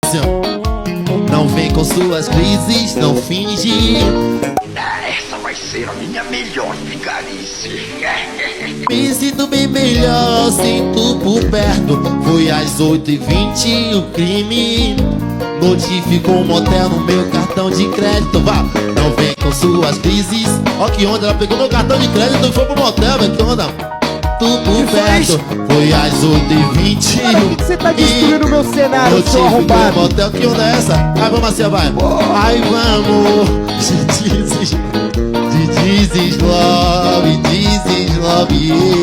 assim, ó. Não vem com suas crises, não finge. Essa vai ser a minha melhor vigarice. Me sinto bem melhor, sinto por perto. Foi às 8h20 o crime notificou um motel no meu cartão de crédito. Vá, não vem com suas crises. Ó que onda, ela pegou meu cartão de crédito e foi pro motel, velho, que onda. Tu por perto, foi às 8h20. Cara, por que você tá destruindo o meu cenário, seu arrombado? Motel, que onda é essa? Aí vamos assim, vai. Aí vamos. This is love, this is love, yeah.